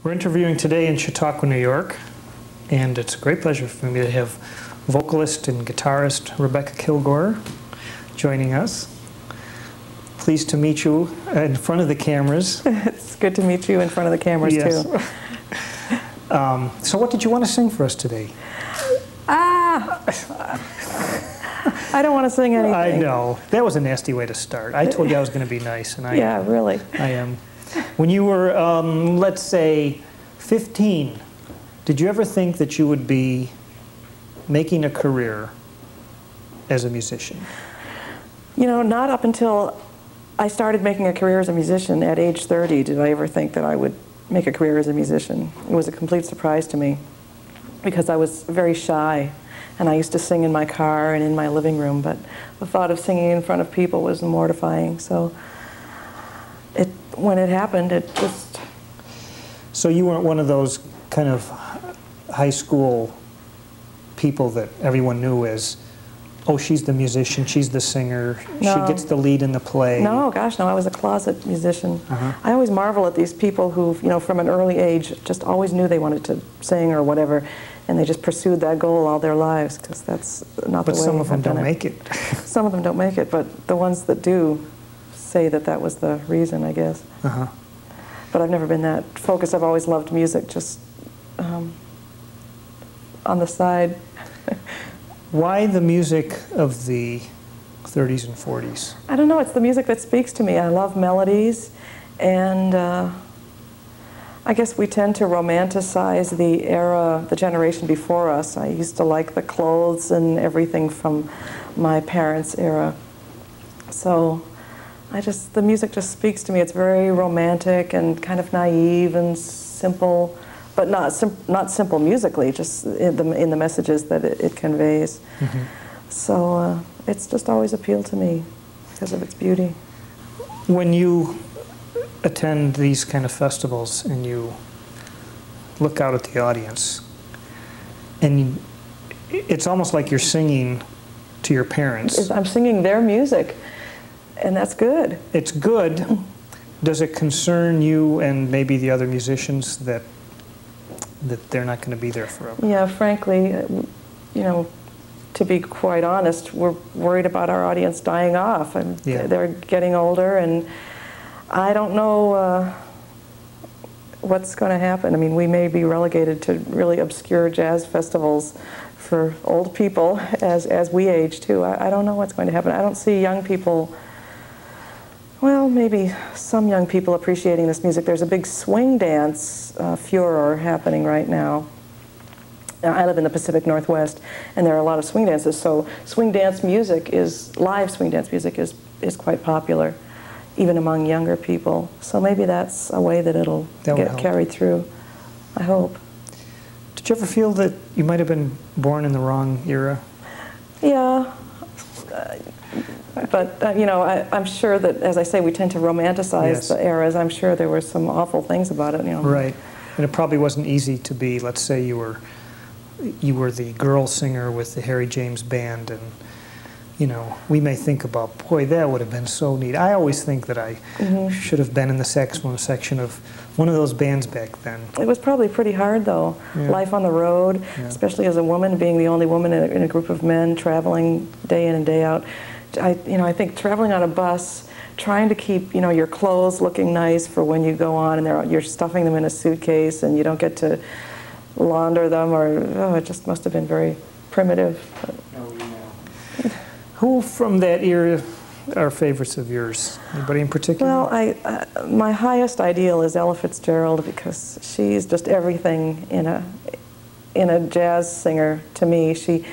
We're interviewing today in Chautauqua, New York, and it's a great pleasure for me to have vocalist and guitarist Rebecca Kilgore joining us. Pleased to meet you in front of the cameras. It's good to meet you in front of the cameras, yes. too. So what did you want to sing for us today? I don't want to sing anything. I know. That was a nasty way to start. I told you I was going to be nice, and yeah, really. I am. When you were, let's say, 15, did you ever think that you would be making a career as a musician? You know, not up until I started making a career as a musician at age 30 did I ever think that I would make a career as a musician. It was a complete surprise to me because I was very shy, and I used to sing in my car and in my living room, but the thought of singing in front of people was mortifying. So when it happened, it just... So you weren't one of those kind of high school people that everyone knew as, oh, she's the musician, she's the singer, no. She gets the lead in the play. No, gosh, no, I was a closet musician. I always marvel at these people who, you know, from an early age just always knew they wanted to sing or whatever, and they just pursued that goal all their lives, because that's not the way. But some of them don't it. make it. Some of them don't make it, but the ones that do say that that was the reason, I guess. But I've never been that focused. I've always loved music, just on the side. Why the music of the 30s and 40s? I don't know, it's the music that speaks to me. I love melodies, and I guess we tend to romanticize the era, the generation before us. I used to like the clothes and everything from my parents' era. So the music just speaks to me. It's very romantic and kind of naive and simple, but not simple musically, just in the messages that it conveys. So it's just always appealed to me because of its beauty. When you attend these kind of festivals and you look out at the audience, and it's almost like you're singing to your parents. I'm singing their music. And that's good. It's good. Does it concern you and maybe the other musicians that they're not going to be there forever? Yeah, frankly, you know, to be quite honest, we're worried about our audience dying off. And they're getting older, and I don't know what's going to happen. I mean, we may be relegated to really obscure jazz festivals for old people as we age, too. I don't know what's going to happen. I don't see young people... Well, maybe some young people appreciating this music. There's a big swing dance furor happening right now. I live in the Pacific Northwest, and there are a lot of swing dances, so swing dance music live swing dance music is quite popular, even among younger people. So maybe that's a way that it'll get carried through, I hope. Did you ever feel that you might have been born in the wrong era? Yeah. But, you know, I'm sure that, as I say, we tend to romanticize the eras. I'm sure there were some awful things about it, you know. Right. And it probably wasn't easy to be, let's say you were the girl singer with the Harry James Band, and, you know, we may think about, boy, that would have been so neat. I always think that I should have been in the saxophone section of one of those bands back then. It was probably pretty hard, though. Life on the road, especially as a woman, being the only woman in a group of men, traveling day in and day out. I think traveling on a bus, trying to keep, you know, your clothes looking nice for when you go on, and you're stuffing them in a suitcase, and you don't get to launder them, or it just must have been very primitive. Who from that era are favorites of yours? Anybody in particular? Well, my highest ideal is Ella Fitzgerald, because she's just everything in a jazz singer to me. She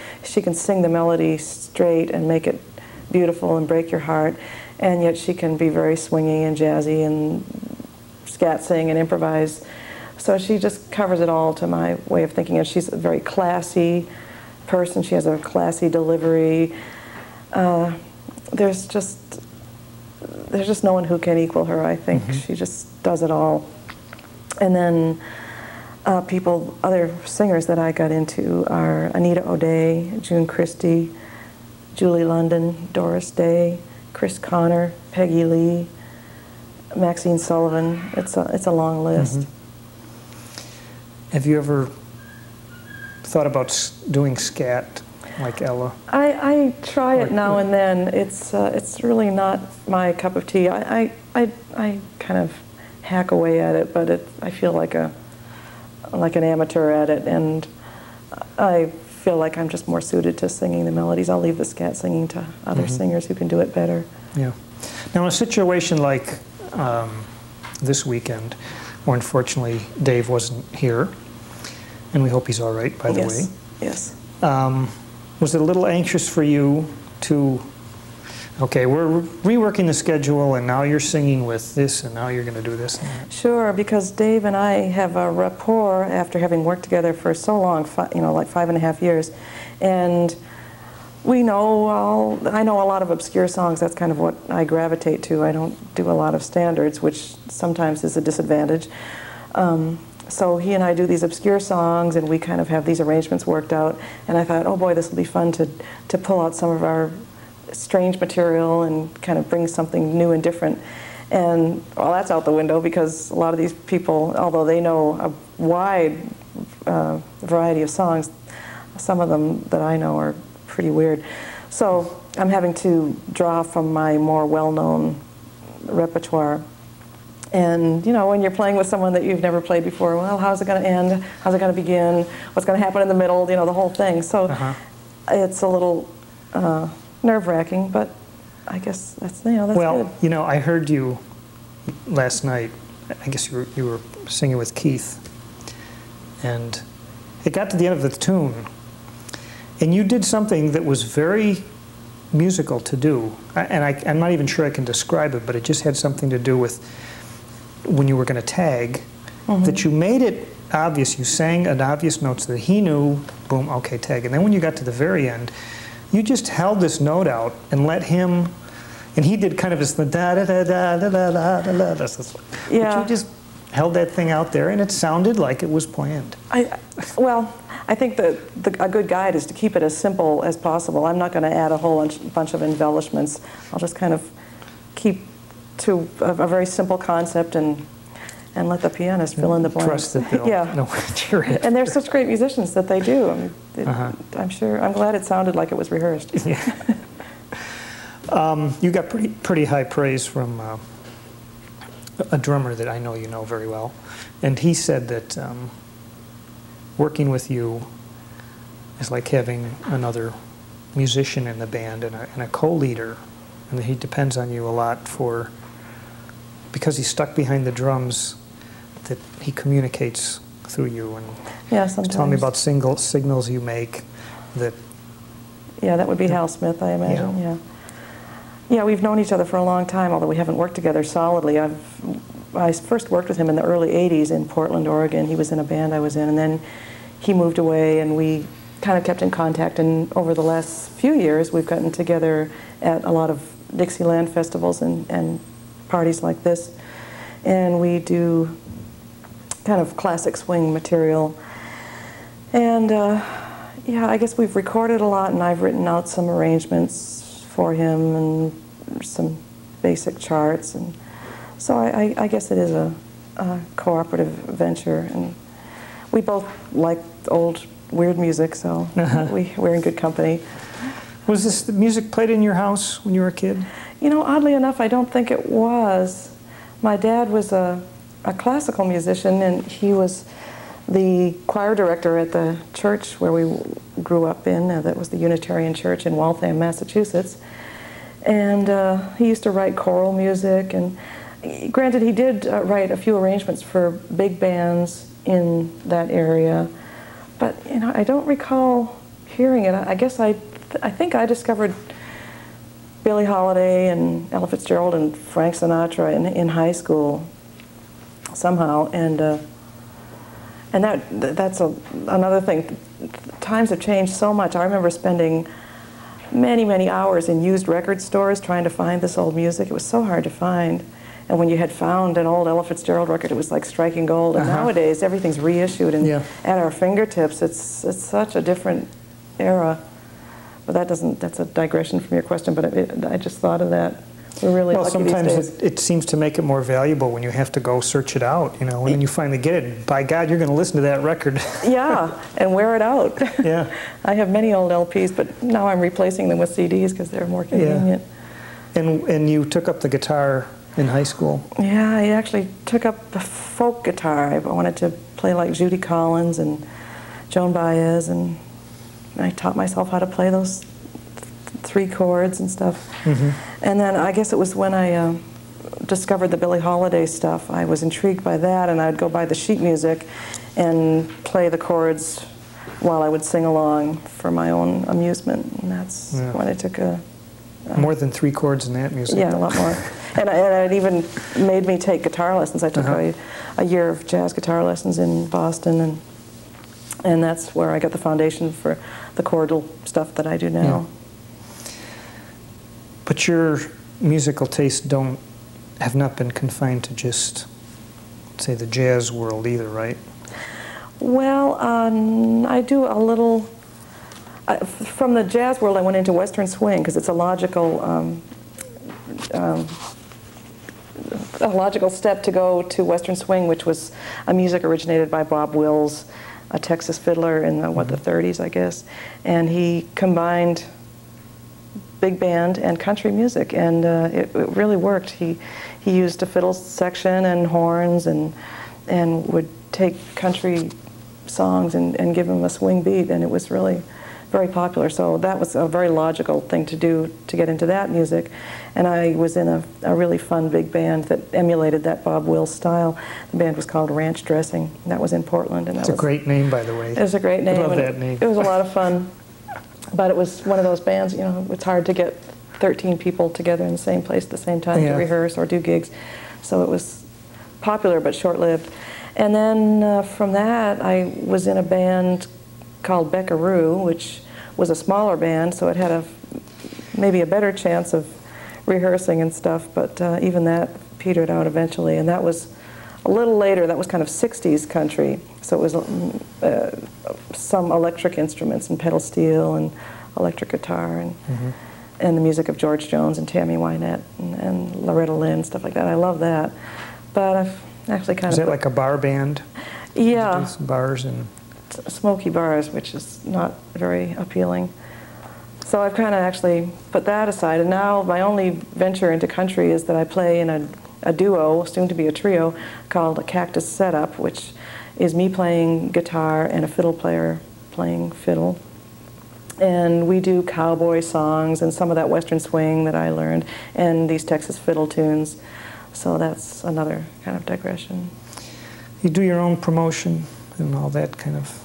can sing the melody straight and make it beautiful and break your heart, and yet she can be very swingy and jazzy and scat sing and improvise. So she just covers it all to my way of thinking. And she's a very classy person. She has a classy delivery. There's just no one who can equal her, I think. She just does it all. And then other singers that I got into are Anita O'Day, June Christie, Julie London, Doris Day, Chris Connor, Peggy Lee, Maxine Sullivan. It's a long list. Have you ever thought about doing scat like Ella? I try it now and then. It's really not my cup of tea. I kind of hack away at it, but I feel like an amateur at it, and I feel like I'm just more suited to singing the melodies. I'll leave the scat singing to other singers who can do it better. Yeah. Now, in a situation like this weekend, where unfortunately Dave wasn't here, and we hope he's all right, by the way. Yes. Was it a little anxious for you to, okay, we're reworking the schedule, and now you're singing with this, and now you're going to do this and that? Sure, because Dave and I have a rapport after having worked together for so long, like 5.5 years, and we know I know a lot of obscure songs. That's kind of what I gravitate to. I don't do a lot of standards, which sometimes is a disadvantage. So he and I do these obscure songs, and we kind of have these arrangements worked out. And I thought, oh boy, this will be fun to pull out some of our strange material and kind of bring something new and different. And well, that's out the window, because a lot of these people, although they know a wide variety of songs, some of them that I know are pretty weird. So I'm having to draw from my more well-known repertoire. And, you know, when you're playing with someone that you've never played before, well, how's it going to end? How's it going to begin? What's going to happen in the middle? You know, the whole thing. So it's a little nerve-wracking, but I guess that's, that's well, good. I heard you last night. I guess you were singing with Keith, and it got to the end of the tune, and you did something that was very musical to do, and I'm not even sure I can describe it, but it just had something to do with when you were going to tag, that you made it obvious. You sang an obvious note so that he knew, boom, okay, tag. And then when you got to the very end, you just held this note out and let him, and he did kind of this da-da-da-da-da-da-da-da-da. Yeah. But you just held that thing out there, and it sounded like it was planned. Well, I think that a good guide is to keep it as simple as possible. I'm not going to add a whole bunch of embellishments. I'll just kind of keep to a very simple concept and let the pianist fill in the blanks. Trust that they'll know what you're after. And they're such great musicians that they do. I mean, I'm glad it sounded like it was rehearsed. Yeah. You got pretty high praise from a drummer that I know you know very well, and he said that working with you is like having another musician in the band and a co-leader, and that he depends on you a lot because he's stuck behind the drums, that he communicates through you. And yeah, sometimes. Tell me about signals you make that. Yeah, that would be Hal Smith, I imagine. Yeah, we've known each other for a long time, although we haven't worked together solidly. I first worked with him in the early '80s in Portland, Oregon. He was in a band I was in, and then he moved away, and we kind of kept in contact. And over the last few years, we've gotten together at a lot of Dixieland festivals and parties like this, and we do kind of classic swing material. And yeah, I guess we've recorded a lot, and I've written out some arrangements for him and some basic charts, and so I guess it is a cooperative venture, and we both like old weird music, so we're in good company. Was this the music played in your house when you were a kid? You know, oddly enough, I don't think it was. My dad was a classical musician, and he was the choir director at the church where we grew up in. That was the Unitarian Church in Waltham, Massachusetts. And he used to write choral music, and granted, he did write a few arrangements for big bands in that area, but you know, I don't recall hearing it. I guess I think I discovered Billie Holiday and Ella Fitzgerald and Frank Sinatra in high school somehow, and that's another thing. Times have changed so much. I remember spending many hours in used record stores trying to find this old music. It was so hard to find. And when you had found an old Ella Fitzgerald record, it was like striking gold. And nowadays, everything's reissued and at our fingertips. It's such a different era. But that's a digression from your question, but I just thought of that. We're really well, lucky these sometimes days. it seems to make it more valuable when you have to go search it out, you know, and then you finally get it. By God, you're going to listen to that record. Yeah, and wear it out. Yeah. I have many old LPs, but now I'm replacing them with CDs because they're more convenient. Yeah. And you took up the guitar in high school? Yeah, I actually took up the folk guitar. I wanted to play like Judy Collins and Joan Baez, and I taught myself how to play those 3 chords and stuff. Mm-hmm. And then I guess it was when I discovered the Billie Holiday stuff. I was intrigued by that, and I'd go buy the sheet music and play the chords while I would sing along for my own amusement. And that's when I took a... more than 3 chords in that music. Yeah, a lot more. And it even made me take guitar lessons. I took a year of jazz guitar lessons in Boston, and that's where I got the foundation for the chordal stuff that I do now. Yeah. But your musical tastes have not been confined to just, say, the jazz world either, right? Well, I do a little... from the jazz world, I went into Western swing because it's a logical step to go to Western swing, which was a music originated by Bob Wills, a Texas fiddler in the 30s, I guess, and he combined big band and country music, and it really worked. He used a fiddle section and horns, and would take country songs and give them a swing beat, and it was really very popular. So that was a very logical thing to do to get into that music. And I was in a really fun big band that emulated that Bob Wills style. The band was called Ranch Dressing. That was in Portland. And it's a great name, by the way. It was a great name. I love that name. It was a lot of fun. But it was one of those bands, you know, it's hard to get 13 people together in the same place at the same time to rehearse or do gigs. So it was popular but short-lived. And then from that, I was in a band called Beckaroo, which was a smaller band, so it had maybe a better chance of rehearsing and stuff, but even that petered out eventually. And that was a little later. That was kind of 60s country, so it was some electric instruments and pedal steel and electric guitar and the music of George Jones and Tammy Wynette and Loretta Lynn, stuff like that. I love that. But I've actually kind of... Is it like a bar band? Yeah. Some bars and... Smoky bars, which is not very appealing. So I've kind of actually put that aside, and now my only venture into country is that I play in a duo, soon to be a trio, called a Cactus Setup, which is me playing guitar and a fiddle player playing fiddle. And we do cowboy songs and some of that Western swing that I learned, and these Texas fiddle tunes. So that's another kind of digression. You do your own promotion and all that kind of...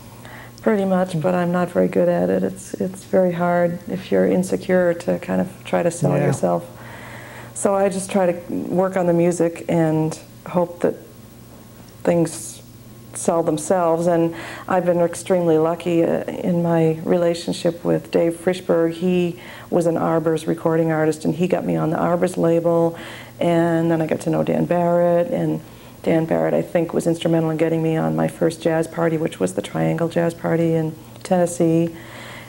Pretty much, but I'm not very good at it. It's very hard if you're insecure to kind of try to sell yourself. So I just try to work on the music and hope that things sell themselves. And I've been extremely lucky in my relationship with Dave Frischberg. He was an Arbors recording artist, and he got me on the Arbors label. And then I got to know Dan Barrett, and Dan Barrett, I think, was instrumental in getting me on my first jazz party, which was the Triangle Jazz Party in Tennessee.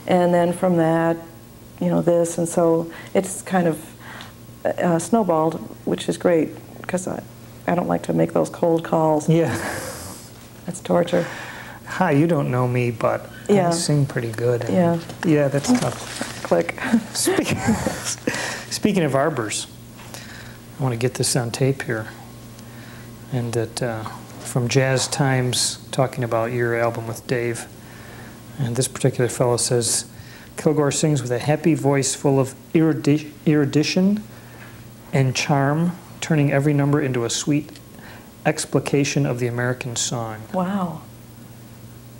And then from that, you know, this, and so it's kind of snowballed, which is great, because I don't like to make those cold calls. Yeah. That's torture. Hi, you don't know me, but I sing pretty good. Yeah. Yeah, that's tough. Click. Speaking of Arbors, I want to get this on tape here. And that from Jazz Times, talking about your album with Dave. And this particular fellow says, Kilgore sings with a happy voice full of erudition and charm, turning every number into a sweet explication of the American song. Wow.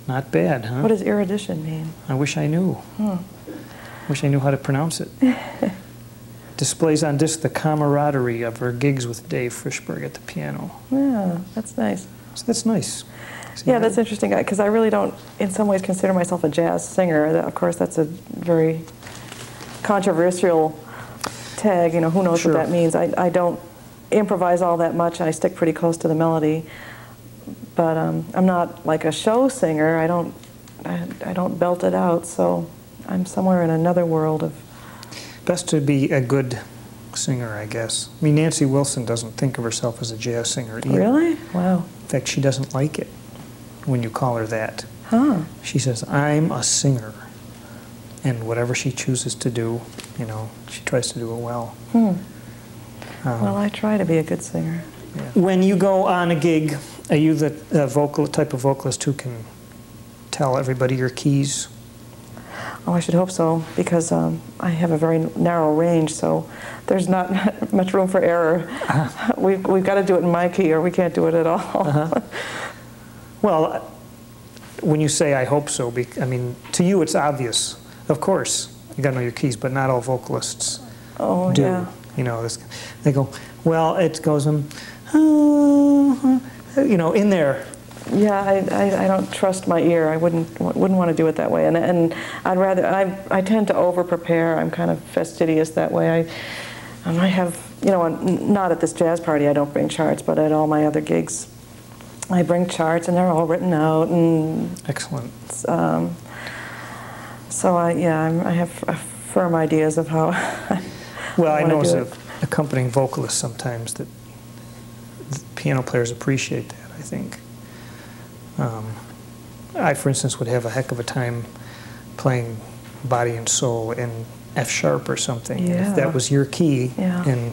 Not bad, huh? What does erudition mean? I wish I knew. Wish I knew how to pronounce it. Displays on disc the camaraderie of her gigs with Dave Frischberg at the piano. Yeah, that's nice. So that's nice. Yeah, that's interesting, because I really don't, in some ways, consider myself a jazz singer. Of course, that's a very controversial tag. You know, who knows what that means. I don't improvise all that much. I stick pretty close to the melody. But I'm not like a show singer. I don't belt it out. So I'm somewhere in another world of... Best to be a good singer, I guess. I mean, Nancy Wilson doesn't think of herself as a jazz singer either. Really? Wow. In fact, she doesn't like it when you call her that. Huh. She says, I'm a singer. And whatever she chooses to do, you know, she tries to do it well. Well, I try to be a good singer. Yeah. When you go on a gig, are you the type of vocalist who can tell everybody your keys? Oh, I should hope so, because I have a very narrow range, so there's not much room for error. We've got to do it in my key, or we can't do it at all. Well, when you say "I hope so," I mean, to you it's obvious. Of course, you got to know your keys, but not all vocalists do. Yeah. You know, they go, well, it goes, you know, in there. Yeah, I don't trust my ear. I wouldn't want to do it that way. And I'd rather, I tend to over-prepare. I'm kind of fastidious that way. I have, you know, not at this jazz party, I don't bring charts, but at all my other gigs, I bring charts, and they're all written out. And excellent. So I have firm ideas of how. Well, I know as an accompanying vocalist sometimes that piano players appreciate that, I think. I, for instance, would have a heck of a time playing Body and Soul in F sharp or something, if that was your key. Yeah. And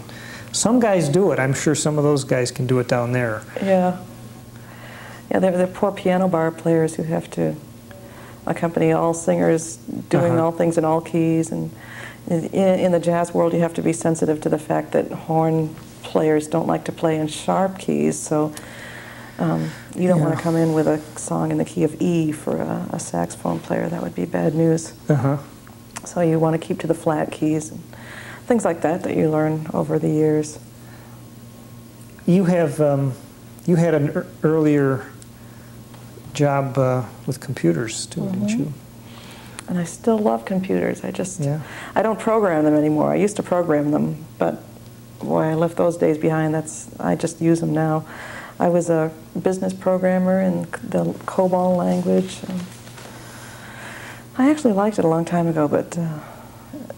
some guys do it. I'm sure some of those guys can do it down there. Yeah. Yeah, they're poor piano bar players who have to accompany all singers doing all things in all keys. And in the jazz world, you have to be sensitive to the fact that horn players don't like to play in sharp keys, so you don't want to come in with a song in the key of E for a saxophone player. That would be bad news. So you want to keep to the flat keys and things like that you learn over the years. You have you had an earlier job with computers too, didn't you? And I still love computers. I don't program them anymore. I used to program them, but boy, I left those days behind. I just use them now. I was a business programmer in the COBOL language. And I actually liked it a long time ago, but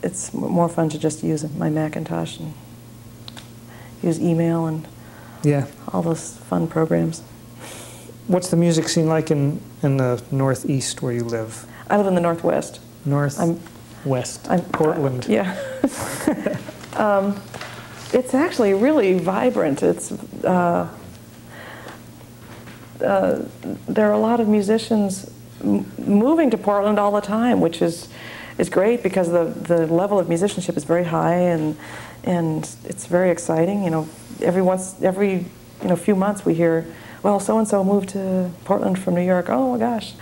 it's more fun to just use my Macintosh and use email and all those fun programs. What's the music scene like in the Northeast where you live? I live in the Northwest. Northwest. Portland. Yeah. It's actually really vibrant. It's there are a lot of musicians moving to Portland all the time, which is great because the level of musicianship is very high, and it's very exciting. You know, every few months we hear, well, so and so moved to Portland from New York. Oh my gosh.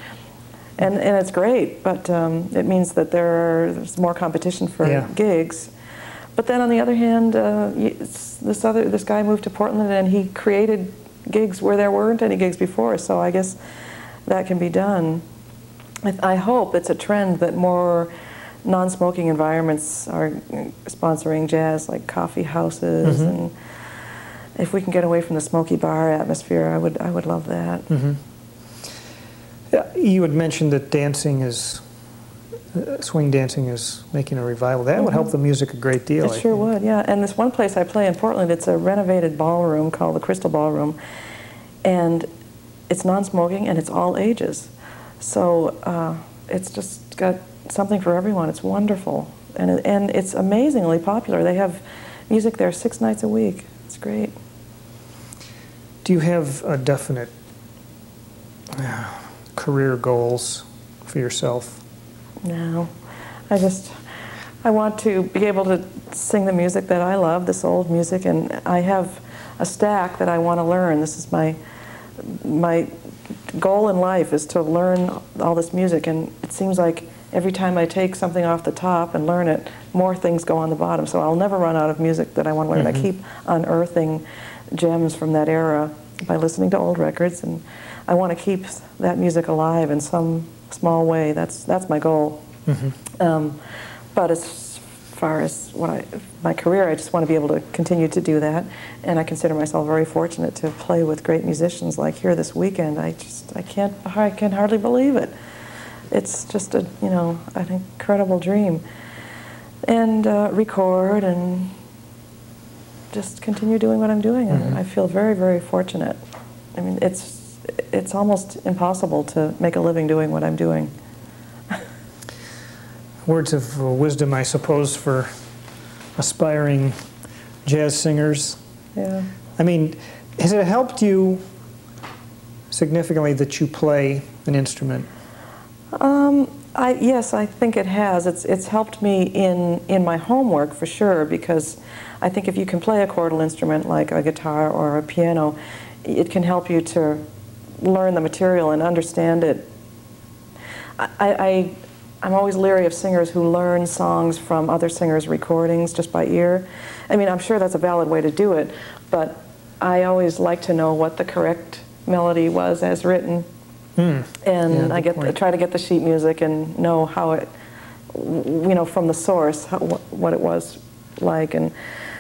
And it's great, but it means that there's more competition for gigs. But then on the other hand, this guy moved to Portland and he created gigs where there weren't any gigs before. So I guess that can be done. I hope it's a trend that more non-smoking environments are sponsoring jazz, like coffee houses, and if we can get away from the smoky bar atmosphere, I would love that. You had mentioned that dancing is, swing dancing is making a revival. That would help the music a great deal. It sure would, yeah. And this one place I play in Portland, it's a renovated ballroom called the Crystal Ballroom, and it's non-smoking and it's all ages. So it's just got something for everyone. It's wonderful, and it's amazingly popular. They have music there 6 nights a week. It's great. Do you have a definite career goals for yourself? No. I want to be able to sing the music that I love, this old music, and I have a stack that I want to learn. This is my goal in life, is to learn all this music, and it seems like every time I take something off the top and learn it, more things go on the bottom. So I'll never run out of music that I want to learn. I keep unearthing gems from that era by listening to old records, and I want to keep that music alive in some small way. That's my goal. But as far as my career, I just want to be able to continue to do that, and I consider myself very fortunate to play with great musicians like here this weekend. I can hardly believe it. It's just an incredible dream. And record and just continue doing what I'm doing. And I feel very, very fortunate. I mean, it's almost impossible to make a living doing what I'm doing. Words of wisdom, I suppose, for aspiring jazz singers. Yeah. I mean, has it helped you significantly that you play an instrument? Yes, I think it has. It's helped me in my homework for sure, because I think if you can play a chordal instrument like a guitar or a piano, it can help you to learn the material and understand it. I'm always leery of singers who learn songs from other singers' recordings just by ear. I mean, I'm sure that's a valid way to do it, but I always like to know what the correct melody was as written. And yeah, I try to get the sheet music and know how it, you know, from the source, what it was like. And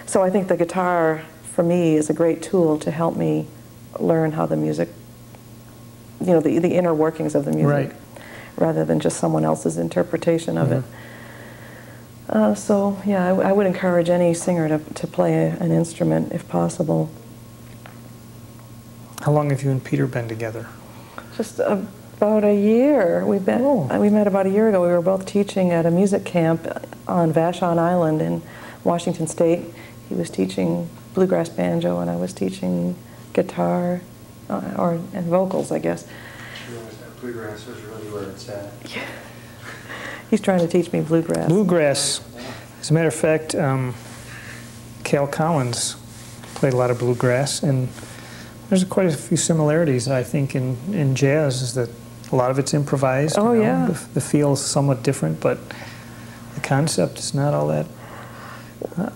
so I think the guitar, for me, is a great tool to help me learn how the music, you know, the inner workings of the music, rather than just someone else's interpretation of it. So, yeah, I would encourage any singer to play an instrument if possible. How long have you and Peter been together? Just about a year. We met about a year ago. We were both teaching at a music camp on Vashon Island in Washington State. He was teaching bluegrass banjo, and I was teaching guitar and vocals, I guess. Bluegrass is really where it's at. Yeah. He's trying to teach me bluegrass. Bluegrass. As a matter of fact, Cal Collins played a lot of bluegrass, and there's quite a few similarities, I think, in jazz, is that a lot of it's improvised. Oh, you know? yeah. The feel is somewhat different, but the concept is not all that.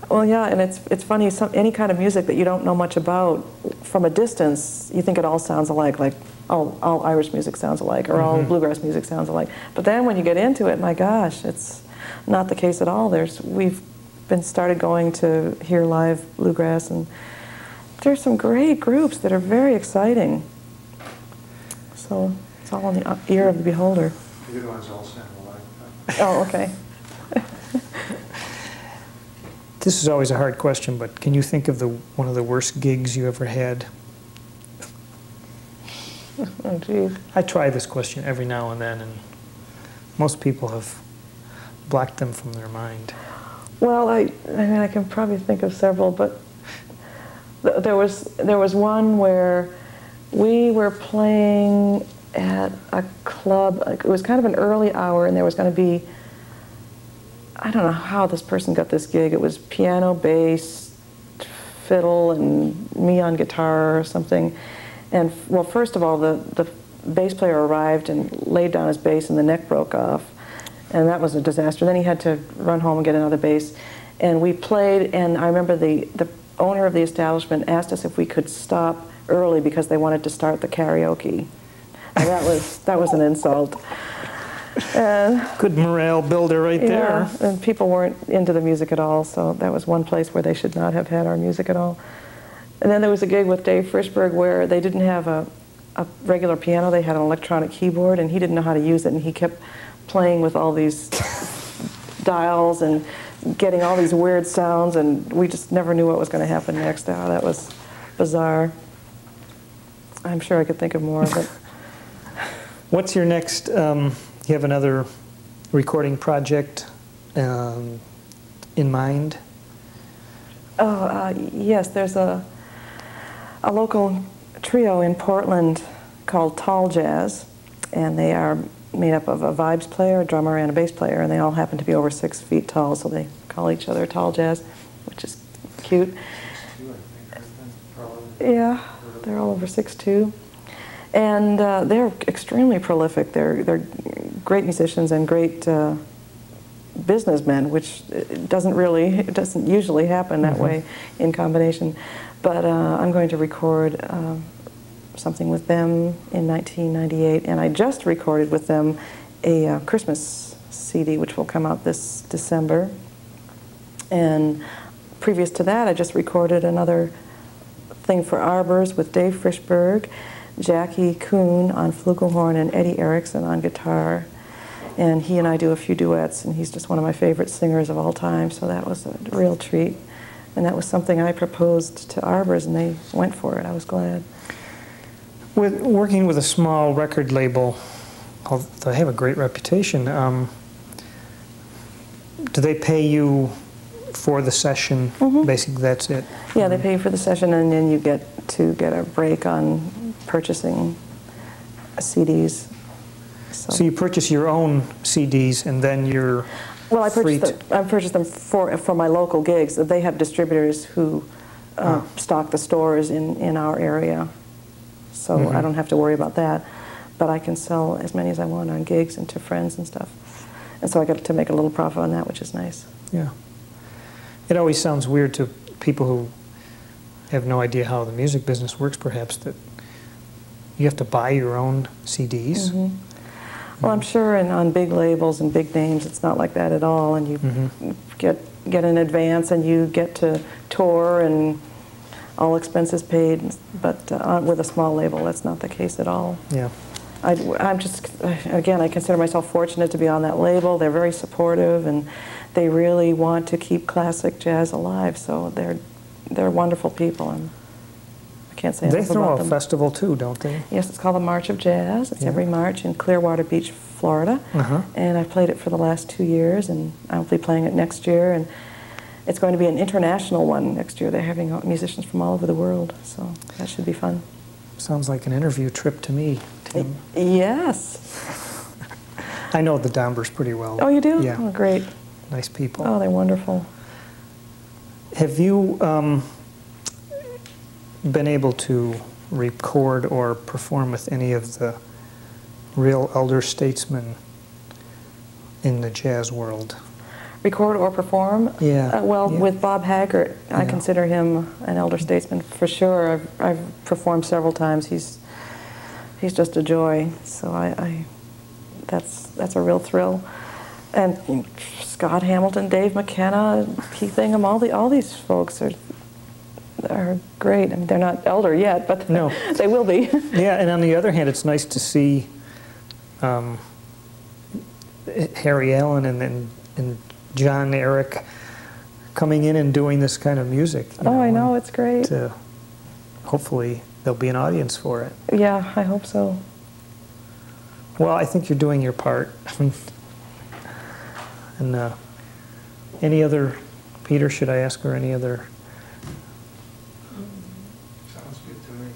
Well, yeah, and it's funny, any kind of music that you don't know much about, from a distance, you think it all sounds alike, like all Irish music sounds alike, or all bluegrass music sounds alike. But then when you get into it, my gosh, it's not the case at all. We've been started going to hear live bluegrass, and there's some great groups that are very exciting. So it's all in the ear of the beholder. The good ones all sound alike. Oh, okay. This is always a hard question, but can you think of one of the worst gigs you ever had? Oh, geez. I try this question every now and then, and most people have blocked them from their mind. Well, I mean, I can probably think of several, but there was one where we were playing at a club. It was kind of an early hour, and there was going to be, I don't know how this person got this gig. It was piano, bass, fiddle, and me on guitar or something. And, well, first of all, the bass player arrived and laid down his bass, and the neck broke off. And that was a disaster. Then he had to run home and get another bass. And we played, and I remember the owner of the establishment asked us if we could stop early because they wanted to start the karaoke. And that was an insult. Good morale builder right there. Yeah, and people weren't into the music at all, so that was one place where they should not have had our music at all. And then there was a gig with Dave Frischberg where they didn't have a regular piano, they had an electronic keyboard, and he didn't know how to use it, and he kept playing with all these dials and getting all these weird sounds, and we just never knew what was going to happen next. Oh, that was bizarre. I'm sure I could think of more, but... What's your next, you have another recording project in mind? Oh, yes, there's a local trio in Portland called Tall Jazz, and they are made up of a vibes player, a drummer, and a bass player, and they all happen to be over 6 feet tall, so they call each other Tall Jazz, which is cute. Yeah, they're all over 6'2". And they're extremely prolific. They're great musicians and great businessmen, which it doesn't usually happen that way in combination. But I'm going to record something with them in 1998, and I just recorded with them a Christmas CD, which will come out this December. And previous to that, I just recorded another thing for Arbors with Dave Frischberg, Jackie Kuhn on flugelhorn, and Eddie Erickson on guitar. And he and I do a few duets, and he's just one of my favorite singers of all time, so that was a real treat. And that was something I proposed to Arbors, and they went for it. I was glad. With working with a small record label, they have a great reputation. Do they pay you for the session? Mm-hmm. Basically, that's it. Yeah, they pay you for the session, and then you get to get a break on purchasing CDs. So you purchase your own CDs, and then you're well, I purchased them for my local gigs. They have distributors who stock the stores in our area, so mm-hmm. I don't have to worry about that. But I can sell as many as I want on gigs and to friends and stuff. And so I get to make a little profit on that, which is nice. Yeah. It always sounds weird to people who have no idea how the music business works, perhaps, that you have to buy your own CDs. Mm-hmm. Well, I'm sure on big labels and big names, it's not like that at all. And you mm-hmm. get an advance, and you get to tour, and all expenses paid. But with a small label, that's not the case at all. Yeah. I'm just, again, I consider myself fortunate to be on that label. They're very supportive, and they really want to keep classic jazz alive. So they're wonderful people, and I can't say enough about them. They throw a festival too, don't they? Yes, it's called the March of Jazz. It's every March in Clearwater Beach, Florida. Uh-huh. And I've played it for the last 2 years, and I'll be playing it next year. And it's going to be an international one next year. They're having musicians from all over the world, so that should be fun. Sounds like an interview trip to me, Tim. Yes. I know the Dombers pretty well. Oh, you do? Yeah. Oh, great. Nice people. Oh, they're wonderful. Have you been able to record or perform with any of the real elder statesmen in the jazz world? Record or perform? Yeah. With Bob Haggart, I Yeah. consider him an elder statesman for sure. I've performed several times. He's just a joy. So that's a real thrill. And Scott Hamilton, Dave McKenna, Keith Ingham, all these folks are great. I mean, they're not elder yet, but No. they will be. Yeah, and on the other hand, it's nice to see Harry Allen and John Eric coming in and doing this kind of music. I know, it's great. Hopefully there'll be an audience for it. Yeah, I hope so. Well, I think you're doing your part. And any other, Peter, should I ask her any other? Sounds good to me.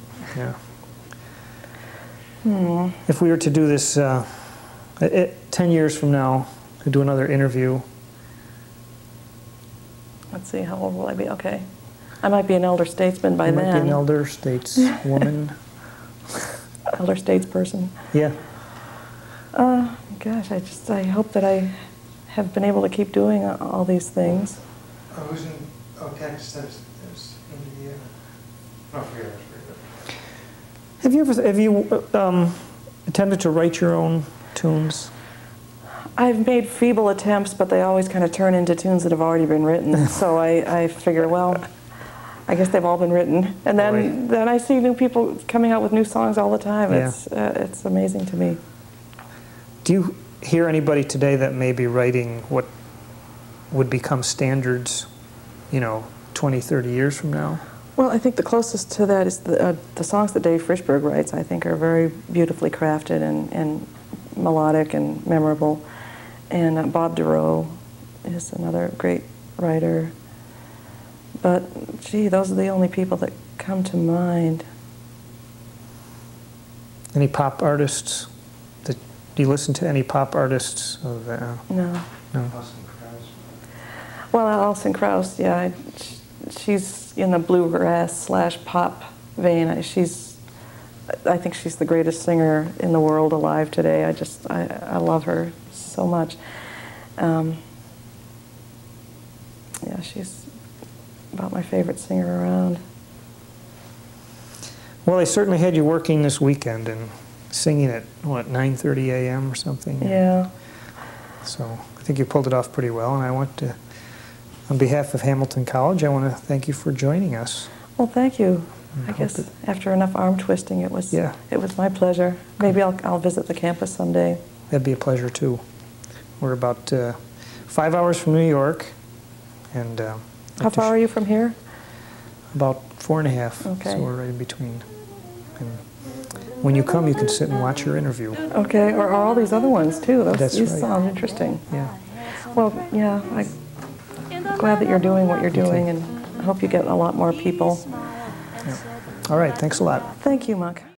Yeah. If we were to do this 10 years from now, to do another interview. Let's see, how old will I be? Okay. I might be an elder statesman by You then. might be an elder stateswoman. Elder statesperson. Yeah. Gosh, I hope that I have been able to keep doing all these things. Who's in Texas? There's Indiana. Oh, forget it. Have you attempted to write your own tunes? I've made feeble attempts, but they always kind of turn into tunes that have already been written. So I figure, well, I guess they've all been written. And then I see new people coming out with new songs all the time. Yeah. It's amazing to me. Do you hear anybody today that may be writing what would become standards, 20, 30 years from now? Well, I think the closest to that is the songs that Dave Frischberg writes, I think, are very beautifully crafted and melodic and memorable. And Bob Rowe is another great writer. But, gee, those are the only people that come to mind. Any pop artists? Do you listen to any pop artists? No. No. Alison Krauss. Well, Alison Krauss, yeah, she's in the bluegrass/pop vein. I think she's the greatest singer in the world alive today. I love her so much. Yeah, she's about my favorite singer around. Well, they certainly had you working this weekend and singing at, 9:30 a.m. or something? Yeah. So I think you pulled it off pretty well, and I want to, on behalf of Hamilton College, I want to thank you for joining us. Well, thank you. And I guess after enough arm twisting, it was my pleasure. Maybe I'll visit the campus someday. That'd be a pleasure, too. We're about 5 hours from New York, and How far are you from here? About 4.5. Okay. So we're right in between. And when you come, you can sit and watch your interview. Okay, or all these other ones too. These right. sound interesting. Yeah. Well, yeah, I'm glad that you're doing what you're doing, and I hope you get a lot more people. Yeah. All right, thanks a lot. Thank you, Muck.